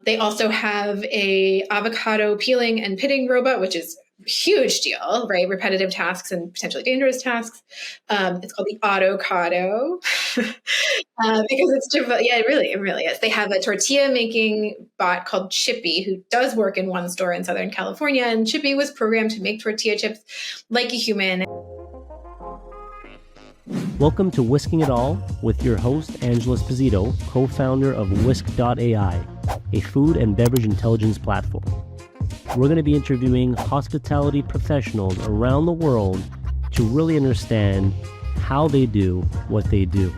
They also have a avocado peeling and pitting robot, which is a huge deal, right? Repetitive tasks and potentially dangerous tasks. It's called the Autocado because it's different. Yeah, it really is. They have a tortilla making bot called Chippy, who does work in one store in Southern California. And Chippy was programmed to make tortilla chips like a human. Welcome to Wisking It All with your host, Angela Esposito, co-founder of Whisk.ai, a food and beverage intelligence platform. We're going to be interviewing hospitality professionals around the world to really understand how they do what they do.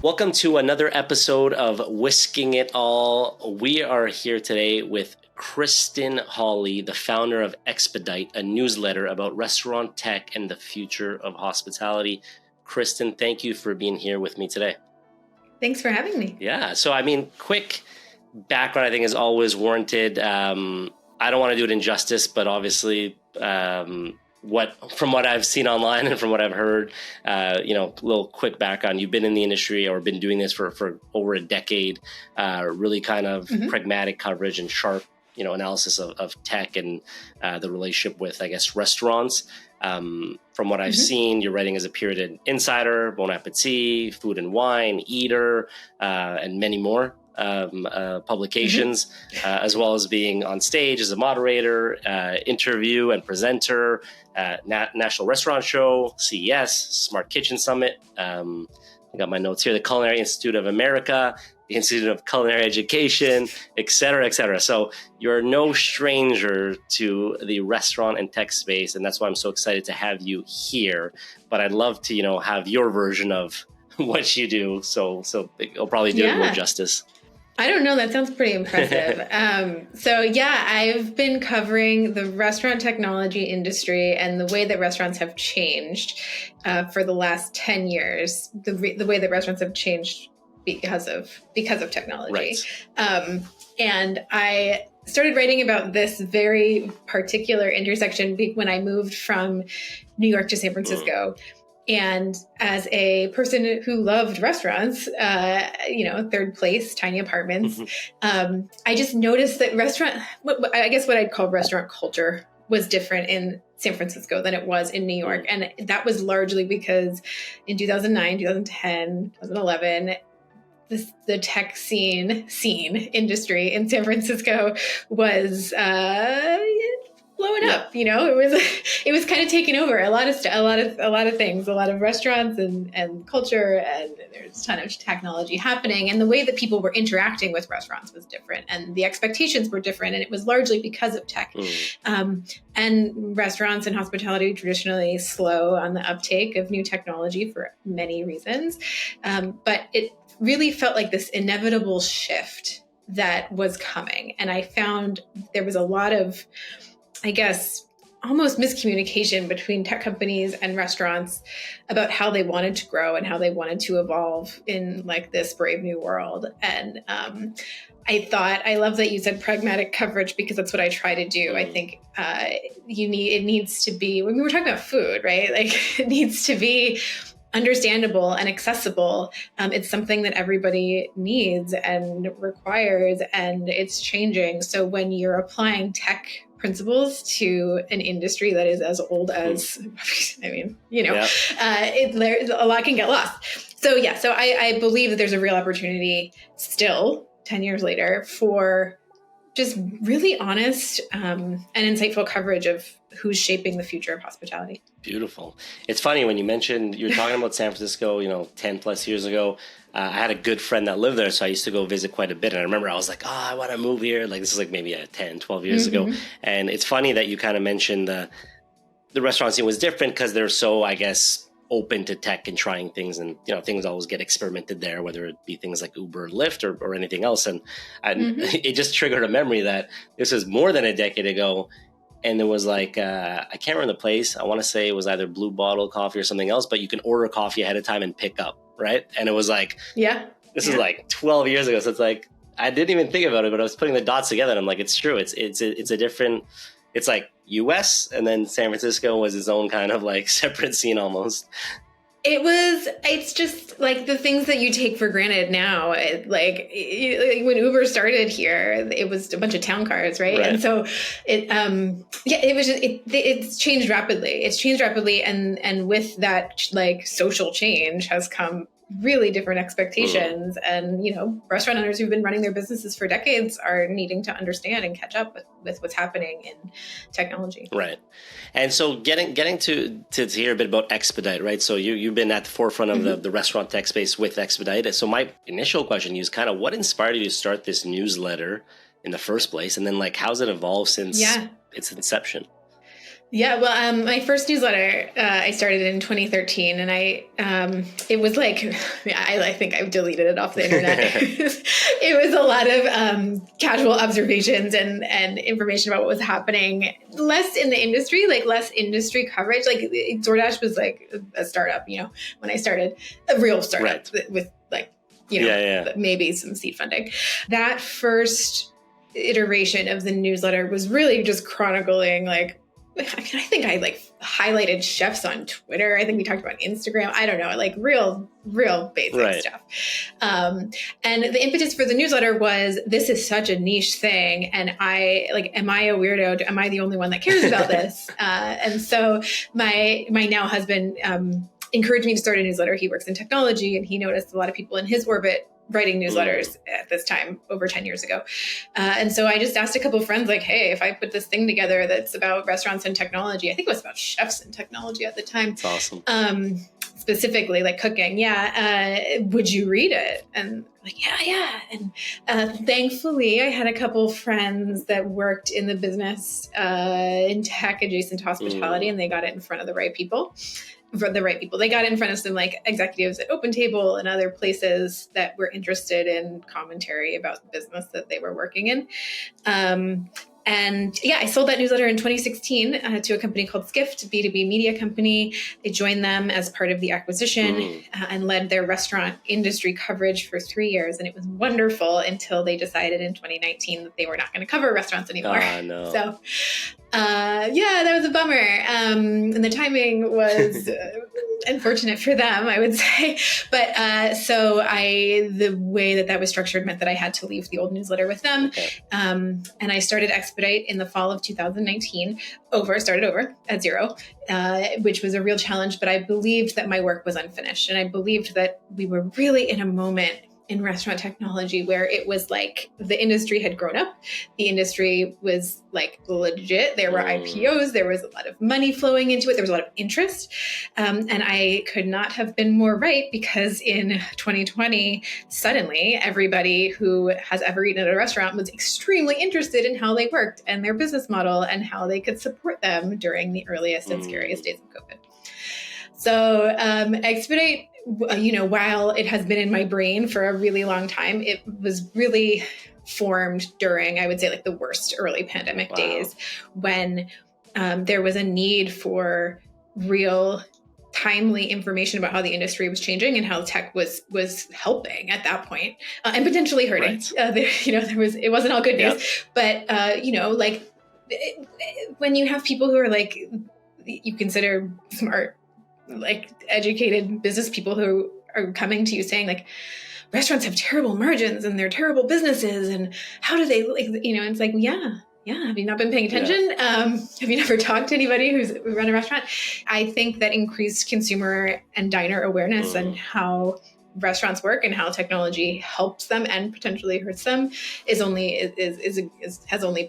Welcome to another episode of Whisking It All. We are here today with Kristen Hawley, the founder of Expedite, a newsletter about restaurant tech and the future of hospitality. Kristen, thank you for being here with me today. Thanks for having me. Yeah. So, quick background, I think, is always warranted. I don't want to do it injustice, but obviously, from what I've seen online and from what I've heard, little quick background. You've been in the industry or been doing this for over a decade, really kind of pragmatic coverage and sharp, analysis of tech and the relationship with, I guess, restaurants. From what I've seen, your writing has appeared in Insider, Bon Appetit, Food and Wine, Eater, and many more publications, as well as being on stage as a moderator, interview and presenter, National Restaurant Show, CES, Smart Kitchen Summit. I got my notes here, the Culinary Institute of America, the Institute of Culinary Education, et cetera, et cetera. So you're no stranger to the restaurant and tech space, and that's why I'm so excited to have you here. But I'd love to, have your version of what you do. So it'll probably do it more justice. I don't know. That sounds pretty impressive. I've been covering the restaurant technology industry and the way that restaurants have changed for the last 10 years, the way that restaurants have changed because of technology. Right. And I started writing about this very particular intersection when I moved from New York to San Francisco. And as a person who loved restaurants, third place, tiny apartments, I just noticed that what I'd call restaurant culture was different in San Francisco than it was in New York. And that was largely because in 2009, 2010, 2011, the tech scene industry in San Francisco was blowing up. It was kind of taking over a lot of things, a lot of restaurants and culture, and there's a ton of technology happening, and the way that people were interacting with restaurants was different, and the expectations were different, and it was largely because of tech. And restaurants and hospitality traditionally slow on the uptake of new technology for many reasons, but it really felt like this inevitable shift that was coming, and I found there was a lot of, I guess, almost miscommunication between tech companies and restaurants about how they wanted to grow and how they wanted to evolve in like this brave new world. And I love that you said pragmatic coverage, because that's what I try to do. I think it needs to be, when we were talking about food, right? Like it needs to be understandable and accessible. It's something that everybody needs and requires, and it's chinging. So when you're applying tech principles to an industry that is as old as, a lot can get lost. So I believe that there's a real opportunity still 10 years later for just really honest and insightful coverage of who's shaping the future of hospitality. Beautiful. It's funny when you mentioned, you were talking about San Francisco, 10 plus years ago. I had a good friend that lived there, so I used to go visit quite a bit. And I remember I was like, I want to move here. Like this is like maybe 10, 12 years ago. And it's funny that you kind of mentioned the restaurant scene was different because they're so, I guess, open to tech and trying things. And, things always get experimented there, whether it be things like Uber or Lyft or anything else. And it just triggered a memory that this was more than a decade ago. And there was like, I can't remember the place. I want to say it was either Blue Bottle Coffee or something else, but you can order coffee ahead of time and pick up, right? And it was like, this is like 12 years ago. So it's like, I didn't even think about it, but I was putting the dots together and I'm like, it's true. It's a different, it's like US, and then San Francisco was its own kind of like separate scene almost. It's just like the things that you take for granted now. Like when Uber started here, it was a bunch of town cars, right? And so it's changed rapidly. It's changed rapidly. And with that, like social change has come really different expectations. And, restaurant owners who've been running their businesses for decades are needing to understand and catch up with what's happening in technology. Right. And so getting to hear a bit about Expedite, right? So you've been at the forefront of the restaurant tech space with Expedite. So my initial question is kind of what inspired you to start this newsletter in the first place? And then how's it evolved since its inception? Yeah, well, my first newsletter, I started in 2013, and it was I think I've deleted it off the internet. It was a lot of casual observations and information about what was happening, less in the industry, less industry coverage. DoorDash was like a startup, when I started, a real startup with maybe some seed funding. That first iteration of the newsletter was really just chronicling I think I highlighted chefs on Twitter. I think we talked about Instagram. I don't know, real basic stuff. And the impetus for the newsletter was, this is such a niche thing. And am I a weirdo? Am I the only one that cares about this? And so my now husband encouraged me to start a newsletter. He works in technology, and he noticed a lot of people in his orbit writing newsletters at this time over 10 years ago. And so I just asked a couple of friends, hey, if I put this thing together that's about restaurants and technology, I think it was about chefs and technology at the time. That's awesome. Specifically cooking. Would you read it? And yeah. And thankfully I had a couple friends that worked in the business in tech adjacent to hospitality, and they got it in front of the right people. They got in front of some executives at OpenTable and other places that were interested in commentary about the business that they were working in. I sold that newsletter in 2016 to a company called Skift, a B2B media company. I joined them as part of the acquisition and led their restaurant industry coverage for 3 years. And it was wonderful until they decided in 2019 that they were not going to cover restaurants anymore. Oh, no. So, that was a bummer. And the timing was unfortunate for them, I would say. But the way that was structured meant that I had to leave the old newsletter with them. Okay. And I started Expedite in the fall of 2019, started over at zero, which was a real challenge. But I believed that my work was unfinished. And I believed that we were really in a moment in restaurant technology where it was the industry had grown up. The industry was legit. There were IPOs. There was a lot of money flowing into it. There was a lot of interest. And I could not have been more right, because in 2020, suddenly everybody who has ever eaten at a restaurant was extremely interested in how they worked and their business model and how they could support them during the earliest and scariest days of COVID. So Expedite, while it has been in my brain for a really long time, it was really formed during, I would say, the worst early pandemic days, when there was a need for real timely information about how the industry was changing and how tech was helping at that point, and potentially hurting. It wasn't all good news, but when you have people who are you consider smart, educated business people who are coming to you saying restaurants have terrible margins and they're terrible businesses, and how do they it's have you not been paying attention? Have you never talked to anybody who's run a restaurant? I think that increased consumer and diner awareness and how restaurants work and how technology helps them and potentially hurts them has only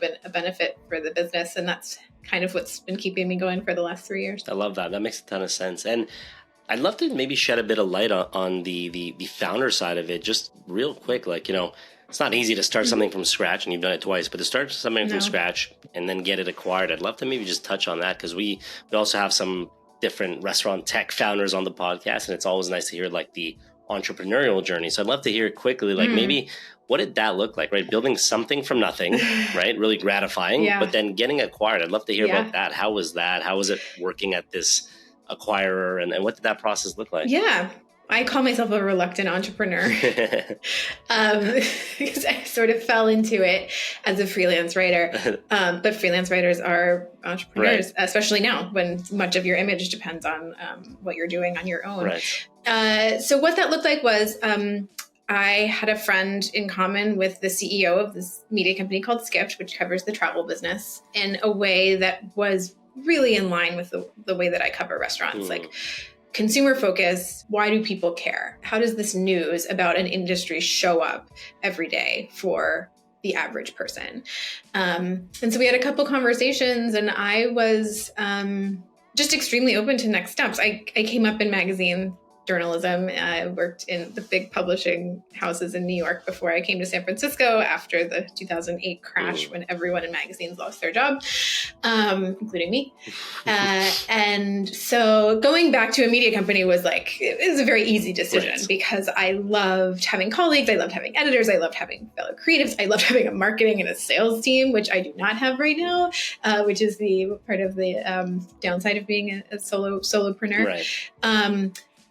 been a benefit for the business. And that's kind of what's been keeping me going for the last 3 years. I love that. That makes a ton of sense. And I'd love to maybe shed a bit of light on the founder side of it, just real quick. It's not easy to start something from scratch, and you've done it twice, but to start something from scratch and then get it acquired, I'd love to maybe just touch on that, because we also have some different restaurant tech founders on the podcast, and it's always nice to hear the entrepreneurial journey. So I'd love to hear quickly, maybe what did that look like, right? Building something from nothing, right? Really gratifying, but then getting acquired. I'd love to hear about that. How was that? How was it working at this acquirer, and what did that process look like? Yeah. I call myself a reluctant entrepreneur because I sort of fell into it as a freelance writer. But freelance writers are entrepreneurs, especially now when much of your image depends on what you're doing on your own. Right. So what that looked like was I had a friend in common with the CEO of this media company called Skift, which covers the travel business in a way that was really in line with the way that I cover restaurants. Like, consumer focus, why do people care? How does this news about an industry show up every day for the average person? And so we had a couple conversations, and I was just extremely open to next steps. I came up in magazine journalism. I worked in the big publishing houses in New York before I came to San Francisco after the 2008 crash when everyone in magazines lost their job, including me. And so going back to a media company was it was a very easy decision because I loved having colleagues. I loved having editors. I loved having fellow creatives. I loved having a marketing and a sales team, which I do not have right now, which is the part of the downside of being a solopreneur. Right.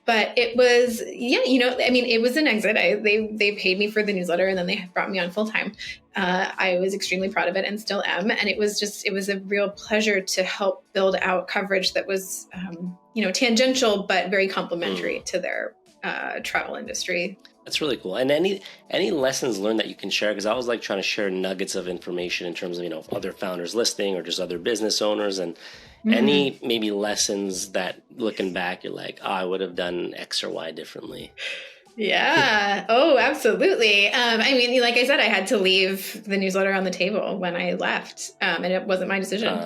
But it was, it was an exit. They paid me for the newsletter, and then they brought me on full time. I was extremely proud of it and still am. And it was a real pleasure to help build out coverage that was, tangential, but very complementary to their travel industry. That's really cool. And any lessons learned that you can share? Because I was trying to share nuggets of information in terms of, other founders listening or just other business owners, and any maybe lessons that looking back, you're like, I would have done X or Y differently. Yeah. Oh, absolutely. Like I said, I had to leave the newsletter on the table when I left, and it wasn't my decision.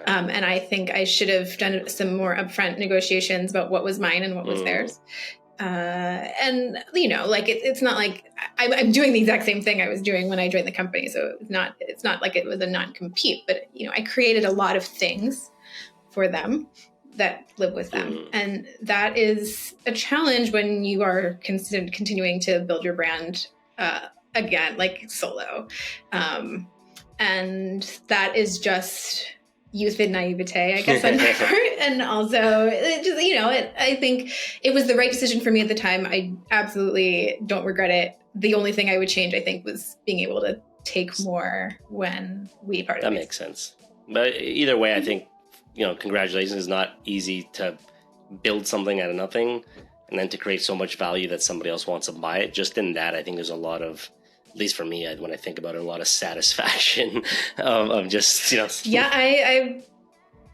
And I think I should have done some more upfront negotiations about what was mine and what was theirs. It's not like I'm doing the exact same thing I was doing when I joined the company. So it's not like it was a non-compete, but I created a lot of things for them that live with them. And that is a challenge when you are continuing to build your brand, again, solo. And that is just youth and naivete, I guess, on my part. And also, I think it was the right decision for me at the time. I absolutely don't regret it. The only thing I would change, I think, was being able to take more when we parted. That makes sense. But either way, I think, congratulations. It's not easy to build something out of nothing and then to create so much value that somebody else wants to buy it. Just in that, I think there's a lot of, at least for me, when I think about it, a lot of satisfaction of just, Yeah,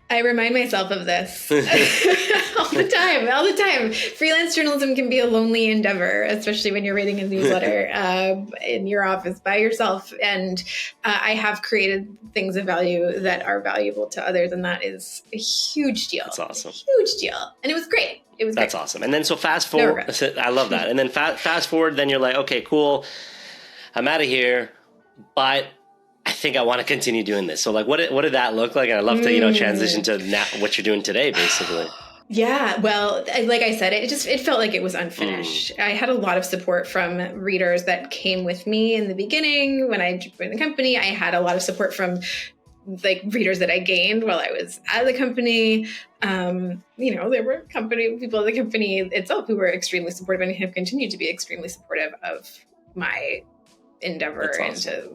I remind myself of this all the time. Freelance journalism can be a lonely endeavor, especially when you're writing a newsletter in your office by yourself. And I have created things of value that are valuable to others. And that is a huge deal. That's awesome. A huge deal. And it was great. That's awesome. And then so fast forward, I love that. And then fast forward, then you're like, okay, cool. I'm out of here, but I think I want to continue doing this. So what did that look like? And I'd love to, transition to now, what you're doing today, basically. Yeah, well, like I said, it felt like it was unfinished. I had a lot of support from readers that came with me in the beginning when I joined the company. I had a lot of support from readers that I gained while I was at the company. There were people at the company itself who were extremely supportive and have continued to be extremely supportive of my endeavor into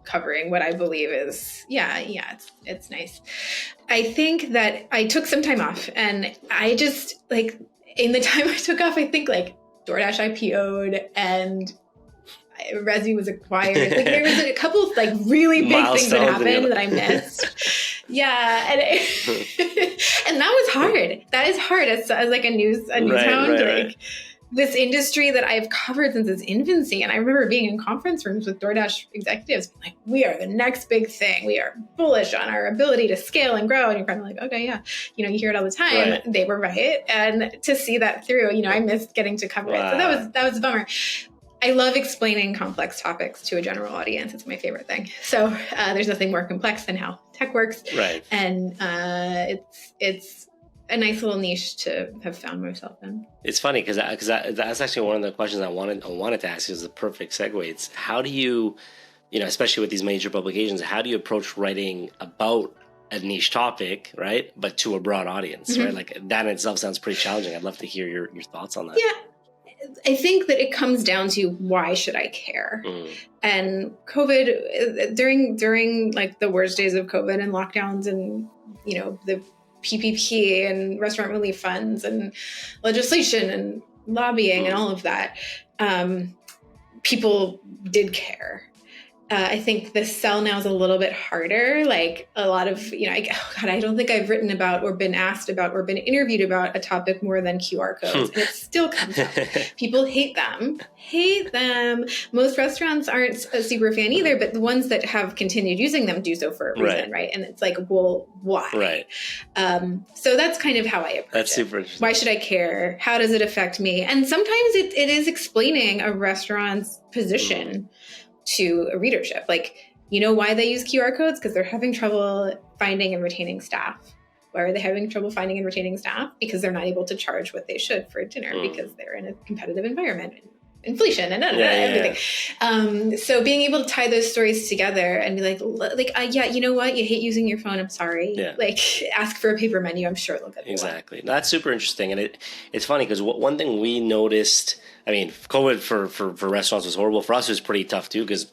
covering what I believe is it's nice. I think that I took some time off, and I just in the time I took off, I think DoorDash IPO'd and Resi was acquired. There was a couple of really big things that happened that I missed. Yeah, and that was hard. That is hard as a news hound. Right. This industry that I've covered since its infancy. And I remember being in conference rooms with DoorDash executives, we are the next big thing. We are bullish on our ability to scale and grow. And you're kind of okay, yeah. You hear it all the time. Right. They were right. And to see that through, I missed getting to cover it. So that was a bummer. I love explaining complex topics to a general audience. It's my favorite thing. So there's nothing more complex than how tech works. Right. And it's a nice little niche to have found myself in. It's funny because that's actually one of the questions I wanted to ask you. Is the perfect segue. It's how do you, especially with these major publications, how do you approach writing about a niche topic, right? But to a broad audience, right? That in itself sounds pretty challenging. I'd love to hear your thoughts on that. Yeah. I think that it comes down to, why should I care? And COVID, during like the worst days of COVID and lockdowns and, the PPP and restaurant relief funds and legislation and lobbying and all of that, people did care. I think the sell now is a little bit harder. Like a lot of, I don't think I've written about or been asked about or been interviewed about a topic more than QR codes. And it still comes up. People hate them. Most restaurants aren't a super fan either, but the ones that have continued using them do so for a reason, right? And it's like, well, why? Right. So that's kind of how I approach That's it. super interesting. Why should I care? How does it affect me? And sometimes it is explaining a restaurant's position to a readership. Like, why they use QR codes? Because they're having trouble finding and retaining staff. Why are they having trouble finding and retaining staff? Because they're not able to charge what they should for dinner because they're in a competitive environment. Inflation and everything. So being able to tie those stories together and be like, you know what? You hate using your phone. I'm sorry. Yeah. Like, ask for a paper menu. I'm sure they'll get the Exactly. No, that's super interesting. And it's funny because one thing we noticed, I mean, COVID for restaurants was horrible. For us, it was pretty tough too, because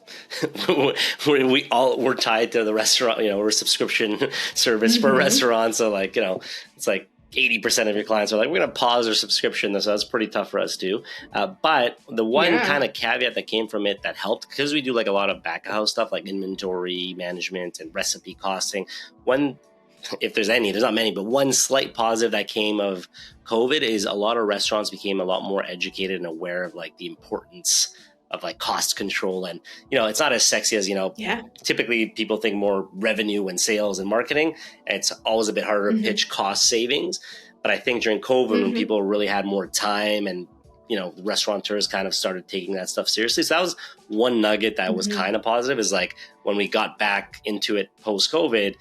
we're tied to the restaurant. We're a subscription service for restaurants. So it's like 80% of your clients are like, we're going to pause their subscription. So that's pretty tough for us too. But the one kind of caveat that came from it that helped, because we do like a lot of back of house stuff like inventory management and recipe costing. If there's any, there's not many, but one slight positive that came of COVID is a lot of restaurants became a lot more educated and aware of like the importance of like cost control. And, it's not as sexy as, typically people think more revenue and sales and marketing. And it's always a bit harder to pitch cost savings. But I think during COVID, when people really had more time and, restaurateurs kind of started taking that stuff seriously. So that was one nugget that was kind of positive, is like when we got back into it post-COVID,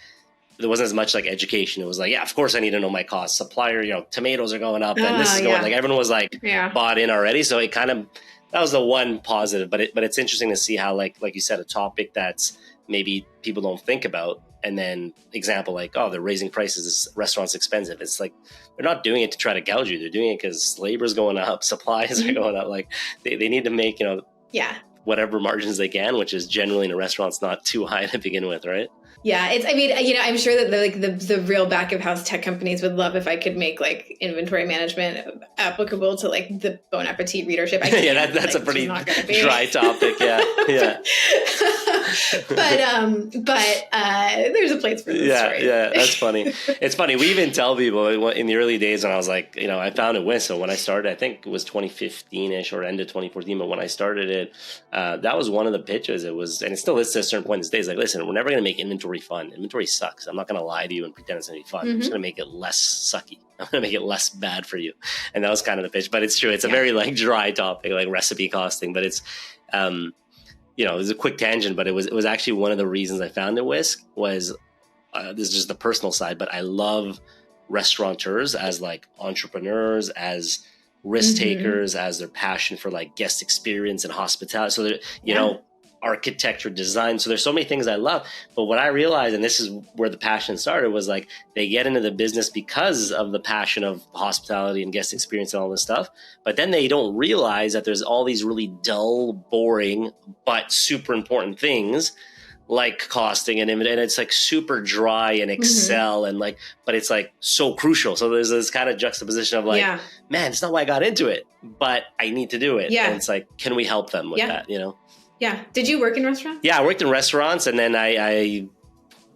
there wasn't as much like education. It was like, of course I need to know my costs. Supplier, tomatoes are going up and this is going, like everyone was like bought in already. So it kind of, that was the one positive, but it's interesting to see how like you said, a topic that's maybe people don't think about. And then example, like, they're raising prices. This restaurant's expensive. It's like, they're not doing it to try to gouge you. They're doing it because labor's going up, supplies are going up. Like they need to make, whatever margins they can, which is generally in a restaurant's not too high to begin with. Right. Yeah, I'm sure that the real back of house tech companies would love if I could make like inventory management applicable to like the Bon Appetit readership. That's a pretty dry topic. Yeah. but there's a place for this. Yeah, that's funny. It's funny. We even tell people in the early days when I was like, I founded Wisc. So when I started, I think it was 2015-ish or end of 2014. But when I started it, that was one of the pitches. It was, and it still is to a certain point these days. Like, listen, we're never going to make inventory fun. Inventory sucks. I'm not going to lie to you and pretend it's going to be fun. I'm just going to make it less sucky. I'm going to make it less bad for you. And that was kind of the pitch. But it's true. It's a very like dry topic, like recipe costing. But it's, it was a quick tangent, but it was actually one of the reasons I founded Wisc was this is just the personal side, but I love restaurateurs as like entrepreneurs, as risk takers, as their passion for like guest experience and hospitality. So they're, architecture, design. So there's so many things I love. But what I realized, and this is where the passion started, was like they get into the business because of the passion of hospitality and guest experience and all this stuff. But then they don't realize that there's all these really dull, boring, but super important things like costing and it's like super dry in Excel and like, but it's like so crucial. So there's this kind of juxtaposition of like, man, it's not why I got into it, but I need to do it. Yeah. And it's like, can we help them with that, Yeah. Did you work in restaurants? Yeah, I worked in restaurants, and then I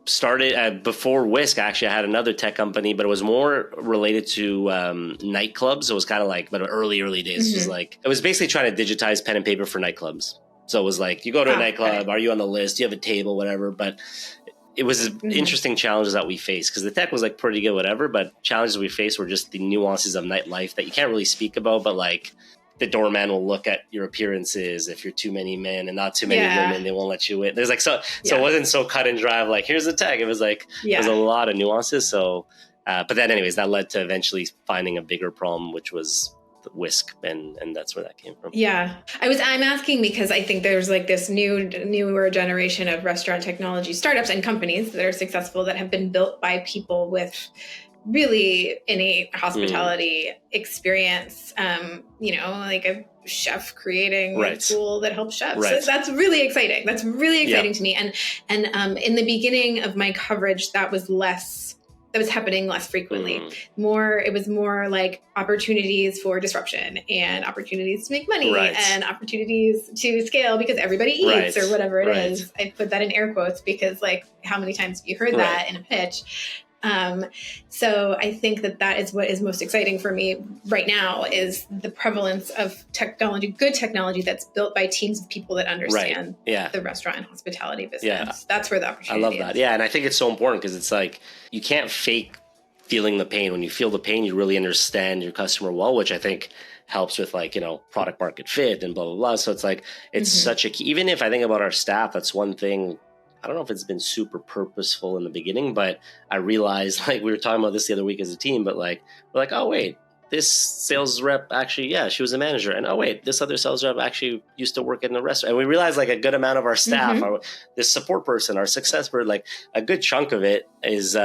started before Wisc. Actually, I had another tech company, but it was more related to nightclubs. So it was kind of like, but early days. It was basically trying to digitize pen and paper for nightclubs. So it was like, you go to a nightclub, are you on the list? Do you have a table, whatever? But it was interesting challenges that we faced because the tech was like pretty good, whatever. But challenges we faced were just the nuances of nightlife that you can't really speak about, but like, the doorman will look at your appearances. If you're too many men and not too many women, they won't let you in. There's like, so it wasn't so cut and dry of like, here's the tag. It was like, there's a lot of nuances. So, but then anyways, that led to eventually finding a bigger problem, which was the Wisc. And that's where that came from. Yeah. I'm asking because I think there's like this newer generation of restaurant technology startups and companies that are successful that have been built by people with really innate hospitality experience, like a chef creating a tool that helps chefs. So that's really exciting. That's really exciting to me. And in the beginning of my coverage, that was happening less frequently. It was more like opportunities for disruption and opportunities to make money and opportunities to scale because everybody eats or whatever it is. I put that in air quotes because like how many times have you heard that in a pitch? So I think that is what is most exciting for me right now is the prevalence of technology, good technology that's built by teams of people that understand the restaurant and hospitality business. Yeah. That's where the opportunity is. I love that. Yeah. And I think it's so important because it's like, you can't fake feeling the pain. When you feel the pain, you really understand your customer well, which I think helps with like, product market fit and blah, blah, blah. So it's like, it's such a key, even if I think about our staff, that's one thing. I don't know if it's been super purposeful in the beginning, but I realized like we were talking about this the other week as a team, but like, we're like, oh wait, this sales rep actually, she was a manager. And oh wait, this other sales rep actually used to work in the restaurant. And we realized like a good amount of our staff, this support person, our success bird, like a good chunk of it is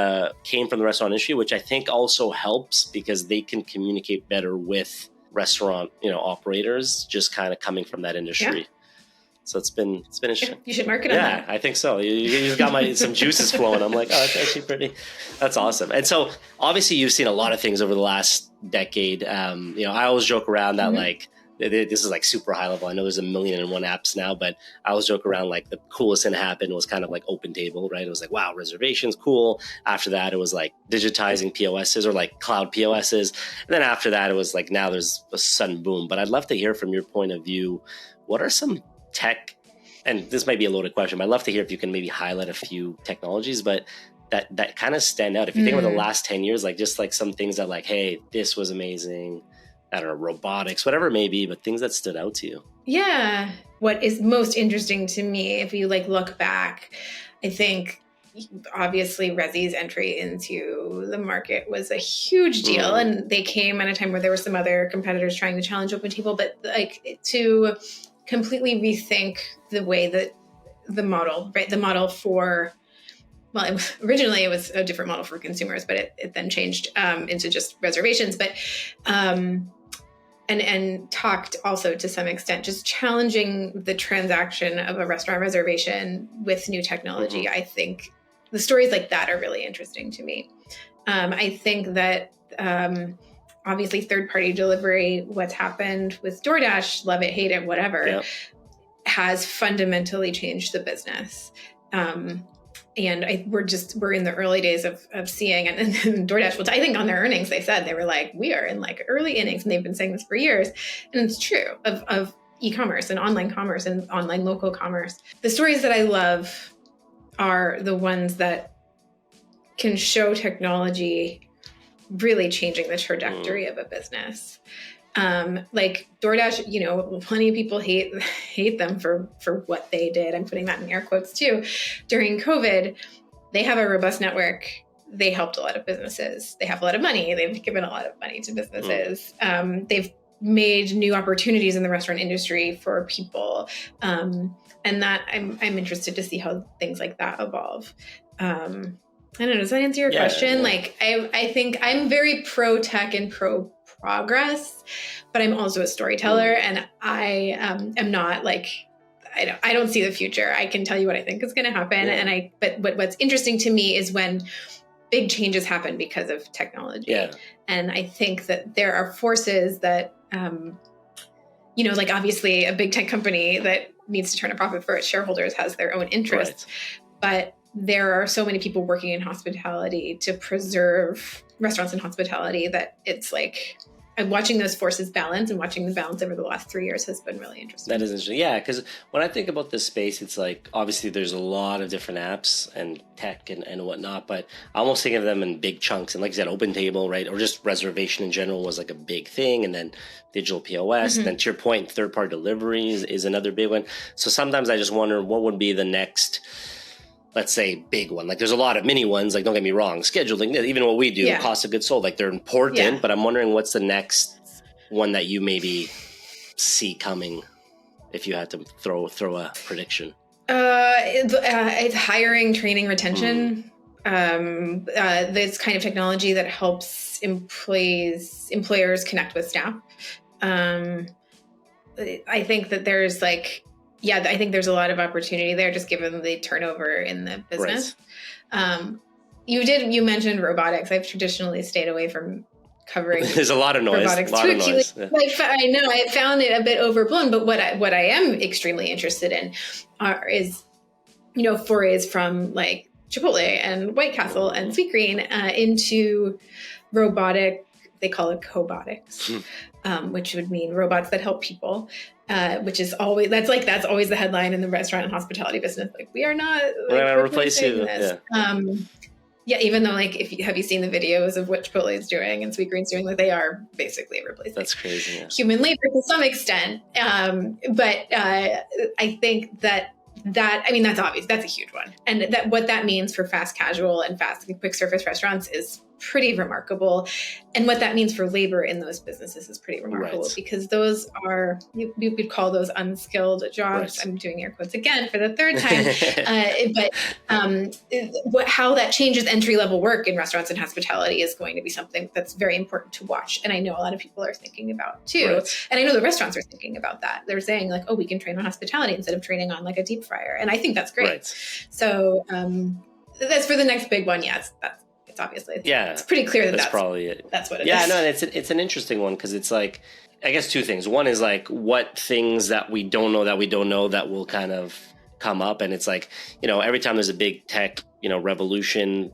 came from the restaurant industry, which I think also helps because they can communicate better with restaurant, operators just kind of coming from that industry. Yeah. So it's been interesting. You should market on that. Yeah, I think so. You've got some juices flowing. I'm like, oh, that's actually that's awesome. And so obviously you've seen a lot of things over the last decade. I always joke around that like, this is like super high level. I know there's 1,000,001 apps now, but I always joke around like the coolest thing that happened was kind of like Open Table, right? It was like, wow, reservations, cool. After that, it was like digitizing POSs or like cloud POSs. And then after that, it was like, now there's a sudden boom. But I'd love to hear from your point of view, what are some tech, and this might be a loaded question, but I'd love to hear if you can maybe highlight a few technologies, but that kind of stand out. If you think about the last 10 years, like just like some things that like, hey, this was amazing. I don't know, robotics, whatever it may be, but things that stood out to you. Yeah. What is most interesting to me, if you like look back, I think obviously Resi's entry into the market was a huge deal. And they came at a time where there were some other competitors trying to challenge Open Table, but like to completely rethink the way that the model for, originally it was a different model for consumers, but it then changed into just reservations. But and talked also to some extent just challenging the transaction of a restaurant reservation with new technology. I think the stories like that are really interesting to me. I think that obviously third-party delivery, what's happened with DoorDash, love it, hate it, whatever, has fundamentally changed the business. And we're in the early days of seeing, and DoorDash, I think on their earnings, they said, they were like, we are in like early innings, and they've been saying this for years. And it's true of e-commerce and online commerce and online local commerce. The stories that I love are the ones that can show technology really changing the trajectory of a business. Like DoorDash, plenty of people hate them for what they did. I'm putting that in air quotes too. During COVID, they have a robust network. They helped a lot of businesses. They have a lot of money. They've given a lot of money to businesses. They've made new opportunities in the restaurant industry for people. And that I'm interested to see how things like that evolve. I don't know. Does that answer your question? Yeah. Like, I think I'm very pro tech and pro progress, but I'm also a storyteller, and I am not like, I don't see the future. I can tell you what I think is going to happen. But what's interesting to me is when big changes happen because of technology. Yeah. And I think that there are forces that, like obviously a big tech company that needs to turn a profit for its shareholders has their own interests, but there are so many people working in hospitality to preserve restaurants and hospitality that it's like, I'm watching those forces balance, and watching the balance over the last 3 years has been really interesting. That is interesting. Yeah, because when I think about this space, it's like, obviously there's a lot of different apps and tech and whatnot, but I almost think of them in big chunks. And like you said, Open Table, right? Or just reservation in general was like a big thing. And then digital POS. And then to your point, third-party delivery is another big one. So sometimes I just wonder what would be the next, let's say, big one. Like there's a lot of mini ones, like don't get me wrong, scheduling, even what we do, cost of goods sold, like they're important, but I'm wondering what's the next one that you maybe see coming if you had to throw a prediction. It's hiring, training, retention. this kind of technology that helps employers connect with staff. I think that there's I think there's a lot of opportunity there just given the turnover in the business. Right. You mentioned robotics. I've traditionally stayed away from covering. There's a lot of noise. Robotics a lot of noise. Yeah. I know I found it a bit overblown, but what I am extremely interested in is, forays from like Chipotle and White Castle and Sweetgreen into robotic. They call it cobotics, which would mean robots that help people. Which is always that's always the headline in the restaurant and hospitality business. Like, we are not we're replacing this. Yeah. Even though have you seen the videos of what Chipotle is doing and Sweetgreen's doing? Like, they are basically replacing. That's crazy. Yeah. Human labor to some extent. But I think that's obvious. That's a huge one. And that what that means for fast casual and fast and quick service restaurants is pretty remarkable. And what that means for labor in those businesses is pretty remarkable, because those are, you could call those unskilled jobs. Right. I'm doing air quotes again for the third time. How that changes entry-level work in restaurants and hospitality is going to be something that's very important to watch. And I know a lot of people are thinking about too. Right. And I know the restaurants are thinking about that. They're saying like, oh, we can train on hospitality instead of training on like a deep fryer. And I think that's great. Right. So that's for the next big one. Yes, it's obviously, it's pretty clear that's probably it. That's what it is. Yeah, no, and it's an interesting one because it's like, I guess two things. One is like what things that we don't know that will kind of come up. And it's like, every time there's a big tech, revolution,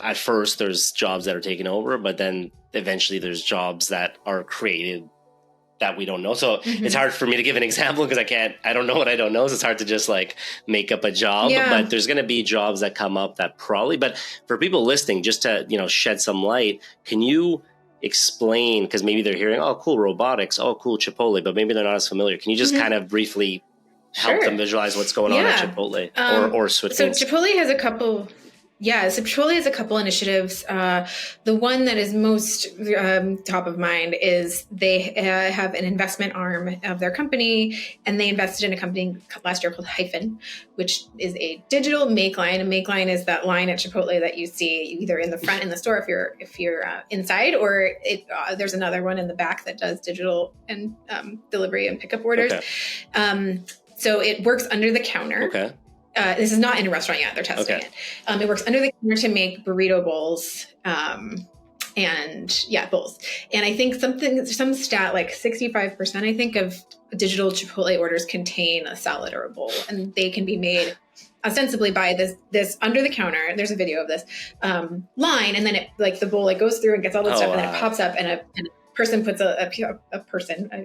at first there's jobs that are taken over, but then eventually there's jobs that are created that we don't know. So it's hard for me to give an example because I don't know what I don't know. So it's hard to just like make up a job, but there's going to be jobs that come up that probably, but for people listening, just to, shed some light, can you explain, because maybe they're hearing, oh, cool, robotics, oh, cool, Chipotle, but maybe they're not as familiar. Can you just kind of briefly help them visualize what's going on at Chipotle or Switzerland? So Chipotle has a couple initiatives. The one that is most top of mind is they have an investment arm of their company, and they invested in a company last year called Hyphen, which is a digital make line. A make line is that line at Chipotle that you see either in the front in the store if you're inside, or there's another one in the back that does digital and delivery and pickup orders. Okay. So it works under the counter. Okay. This is not in a restaurant yet. They're testing it. It works under the counter to make burrito bowls, bowls. And I think some stat like 65%, I think, of digital Chipotle orders contain a salad or a bowl, and they can be made ostensibly by this under the counter. There's a video of this line, and then it the bowl goes through and gets all the stuff, and then it pops up, and a person puts a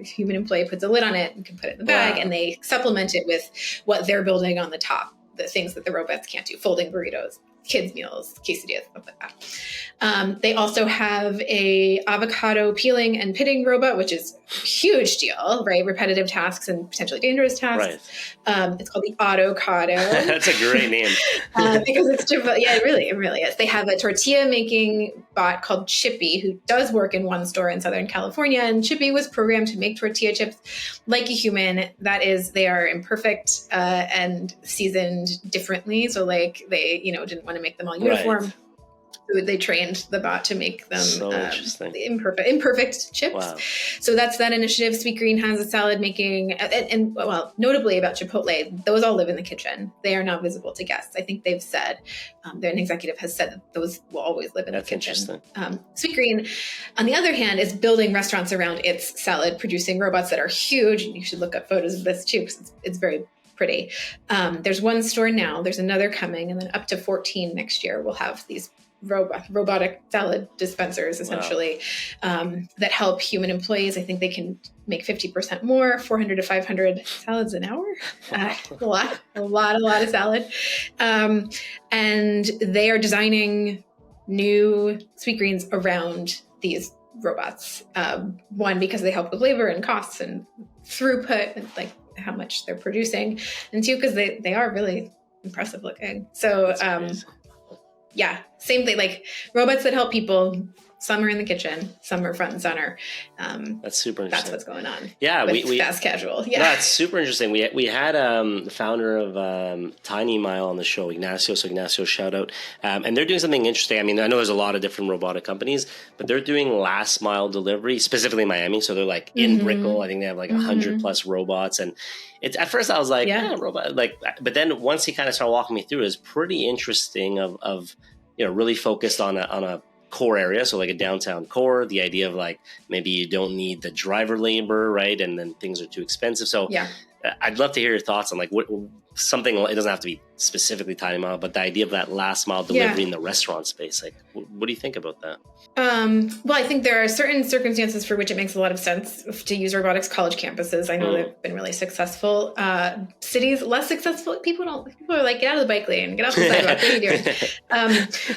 human employee puts a lid on it and can put it in the bag, and they supplement it with what they're building on the top, the things that the robots can't do, folding burritos, kids meals, quesadillas, stuff like that. They also have a avocado peeling and pitting robot, which is a huge deal, right? Repetitive tasks and potentially dangerous tasks. Right. It's called the Autocado. That's a great name. Because it's different. Yeah, it really is. They have a tortilla making bot called Chippy, who does work in one store in Southern California. And Chippy was programmed to make tortilla chips like a human. That is, they are imperfect and seasoned differently. So they, didn't want to make them all uniform. Right. They trained the bot to make them imperfect chips. Wow. So that's that initiative. Sweetgreen has a salad making, and notably about Chipotle, those all live in the kitchen. They are not visible to guests. I think they've said, an executive has said that those will always live in the kitchen. Sweetgreen, on the other hand, is building restaurants around its salad producing robots that are huge. You should look up photos of this too, because it's very pretty. There's one store now, there's another coming, and then up to 14 next year we'll have these robotic salad dispensers, essentially, that help human employees. I think they can make 50% more, 400 to 500 salads an hour. A lot of salad. And they are designing new Sweetgreens around these robots. One, because they help with labor and costs and throughput and how much they're producing. And two, because they are really impressive looking. So, same thing, robots that help people, Some are in the kitchen, some are front and center. That's super interesting. That's what's going on. Yeah, we fast casual. Yeah, that's super interesting. We had the founder of Tiny Mile on the show, Ignacio. So Ignacio, shout out. And they're doing something interesting. I mean, I know there's a lot of different robotic companies, but they're doing last mile delivery, specifically in Miami. So they're like in Brickell. I think they have like 100 plus robots, and it's at first I was like, robot, like, but then once he kind of started walking me through, it was pretty interesting. Of really focused on a core area, so like a downtown core, the idea of like maybe you don't need the driver labor, right, and then things are too expensive. So I'd love to hear your thoughts on like what something. It doesn't have to be specifically Tiny Mile, but the idea of that last mile delivery in the restaurant space. Like, what do you think about that? Well, I think there are certain circumstances for which it makes a lot of sense to use robotics. College campuses, I know they've been really successful. Cities, less successful. People are like, get out of the bike lane, get off the sidewalk. What are you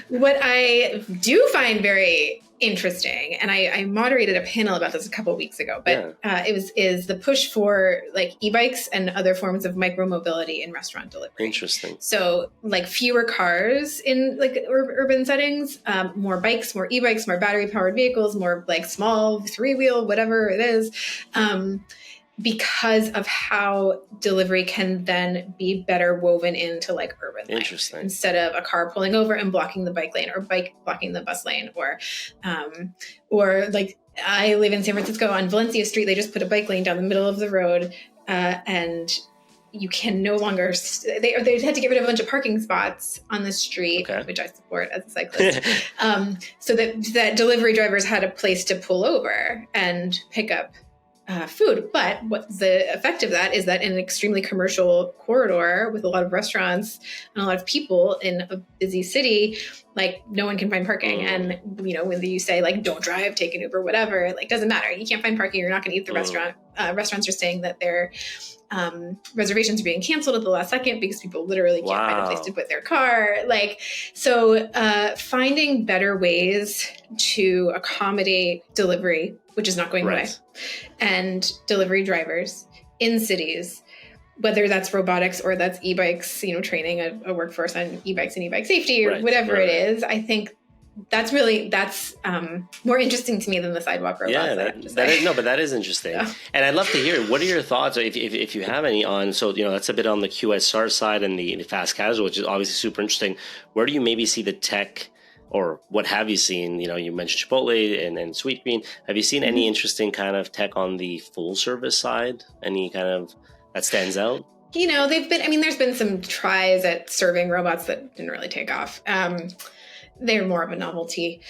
doing? What I do find very interesting, and I moderated a panel about this a couple of weeks ago, but is the push for like e-bikes and other forms of micro-mobility in restaurant delivery. Interesting. So like fewer cars in like urban settings, more bikes, more e-bikes, more battery-powered vehicles, more like small 3-wheel, whatever it is, because of how delivery can then be better woven into like urban life. Interesting. Instead of a car pulling over and blocking the bike lane, or bike blocking the bus lane, or like I live in San Francisco on Valencia Street. They just put a bike lane down the middle of the road, and you can no longer, they had to get rid of a bunch of parking spots on the street, which I support as a cyclist, so that delivery drivers had a place to pull over and pick up food. But what the effect of that is that in an extremely commercial corridor with a lot of restaurants and a lot of people in a busy city, like no one can find parking. And, when you say like, don't drive, take an Uber, whatever, it like doesn't matter. You can't find parking. You're not going to eat the restaurant. Restaurants are saying that their reservations are being canceled at the last second because people literally can't find a place to put their car. So finding better ways to accommodate delivery, which is not going away, and delivery drivers in cities, whether that's robotics or that's e-bikes, training a workforce on e-bikes and e-bike safety or whatever it is. I think that's more interesting to me than the sidewalk robots. Yeah, but that is interesting. Yeah. And I'd love to hear, what are your thoughts, if you have any on, so, that's a bit on the QSR side and the fast casual, which is obviously super interesting. Where do you maybe see the tech, or what have you seen? You mentioned Chipotle and Sweet Green. Have you seen any interesting kind of tech on the full service side? Any kind of that stands out? there's been some tries at serving robots that didn't really take off. They're more of a novelty.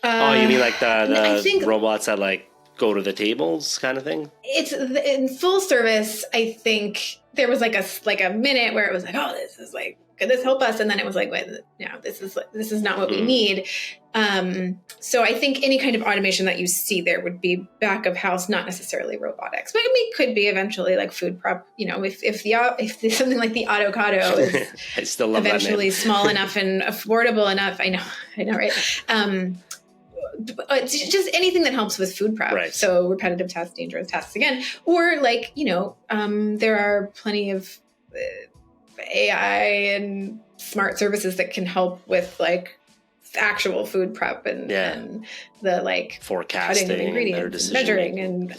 You mean like the robots that like go to the tables kind of thing? It's in full service. I think there was like a minute where it was like, oh, this is like, could this help us? And then it was like, wait, no, this is not what we need. So I think any kind of automation that you see there would be back of house, not necessarily robotics, but it could be eventually like food prep. If something like the avocado is I still love eventually small enough and affordable enough. I know, right? But just anything that helps with food prep. Right. So repetitive tasks, dangerous tasks again, or like, there are plenty of AI and smart services that can help with like actual food prep and the like forecasting, cutting of ingredients, and measuring and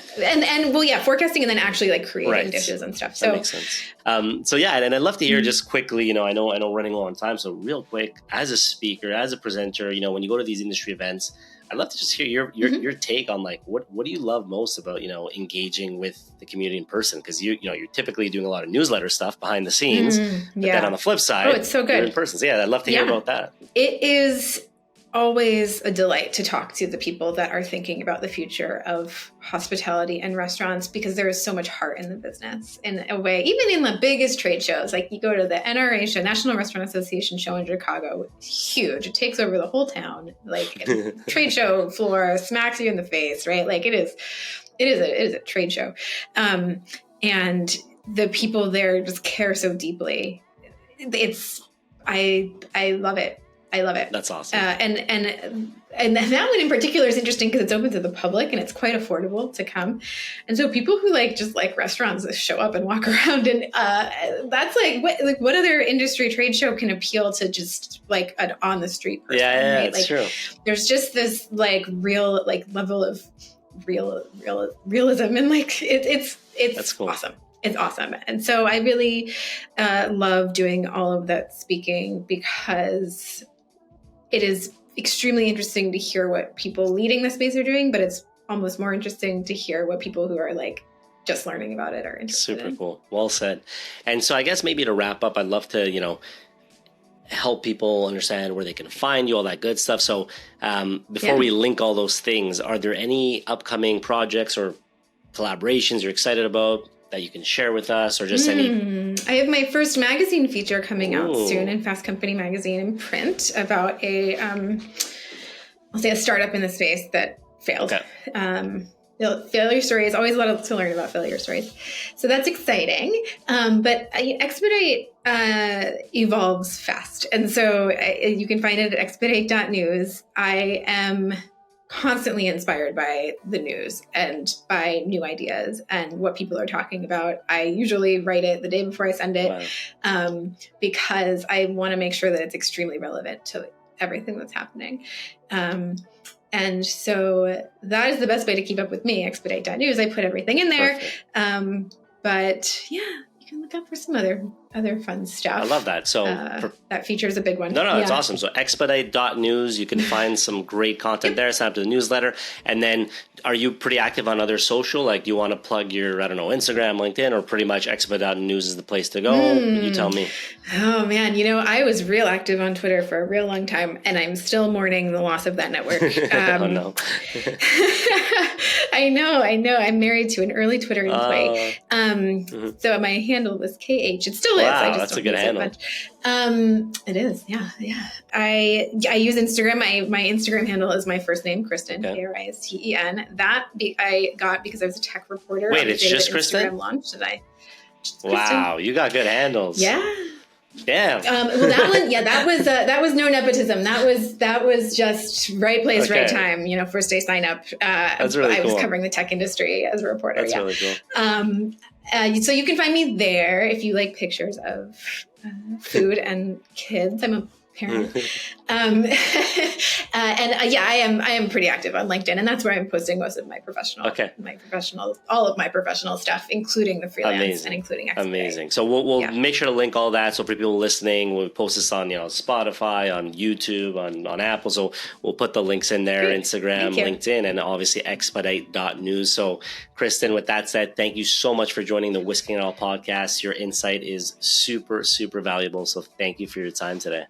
forecasting, and then actually like creating dishes and stuff. So that makes sense. And I'd love to hear just quickly, I know running low on time. So real quick, as a speaker, as a presenter, when you go to these industry events, I'd love to just hear your take on like what do you love most about engaging with the community in person, because you're typically doing a lot of newsletter stuff behind the scenes, but then on the flip side, it's so good, you're in person. So I'd love to hear about that. It is always a delight to talk to the people that are thinking about the future of hospitality and restaurants, because there is so much heart in the business in a way, even in the biggest trade shows. Like you go to the NRA show, National Restaurant Association show in Chicago, it's huge. It takes over the whole town. Like trade show floor smacks you in the face, right? Like it is a trade show. And the people there just care so deeply. I love it. I love it. That's awesome. And that one in particular is interesting because it's open to the public and it's quite affordable to come. And so people who just like restaurants just show up and walk around, and that's what other industry trade show can appeal to just like an on the street person? Yeah, right? it's true. There's just this real level of realism, and it's That's cool. awesome. It's awesome. And so I really love doing all of that speaking because it is extremely interesting to hear what people leading the space are doing, but it's almost more interesting to hear what people who are just learning about it are interested in. Super cool. Well said. And so I guess maybe to wrap up, I'd love to, help people understand where they can find you, all that good stuff. So before we link all those things, are there any upcoming projects or collaborations you're excited about that you can share with us, or just any? I have my first magazine feature coming out soon in Fast Company magazine in print about I'll say a startup in the space that failed. Okay. Failure stories, always a lot to learn about failure stories. So that's exciting. But Expedite evolves fast. And so you can find it at expedite.news. I am constantly inspired by the news and by new ideas and what people are talking about. I usually write it the day before I send it because I want to make sure that it's extremely relevant to everything that's happening. And so that is the best way to keep up with me, expedite.news. I put everything in there. But yeah, you can look out for some other fun stuff. I love that. So that feature is a big one. No, that's awesome. So expedite.news, you can find some great content there. Sign up to the newsletter. And then are you pretty active on other social? Do you want to plug your, Instagram, LinkedIn, or pretty much expedite.news is the place to go? You tell me. Oh man, I was real active on Twitter for a real long time, and I'm still mourning the loss of that network. Oh no. I know. I'm married to an early Twitter employee. So my handle was KH. It still is. Wow, that's a good handle. It is. Yeah. I use Instagram. My Instagram handle is my first name, Kristen, Kristen. That I got because I was a tech reporter. Wait, it's just Kristen? Instagram launched, and Wow, you got good handles. Yeah. Damn. Well, that one, that was no nepotism. That was just right place, right time. First day sign up. That's really cool. I was covering the tech industry as a reporter. That's really cool. So you can find me there if you like pictures of food and kids. I'm a parent. I am pretty active on LinkedIn, and that's where I'm posting most of my all of my professional stuff, including the freelance and including Expedite. Amazing. So we'll make sure to link all that. So for people listening, we'll post this on Spotify, on YouTube, on Apple. So we'll put the links in there, Great. Instagram, LinkedIn, and obviously expedite.news. So Kristen, with that said, thank you so much for joining the Wisking It All podcast. Your insight is super, super valuable. So thank you for your time today.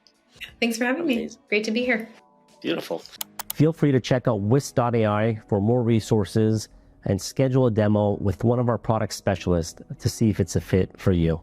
Thanks for having me. Great to be here. Beautiful. Feel free to check out Whisk.ai for more resources and schedule a demo with one of our product specialists to see if it's a fit for you.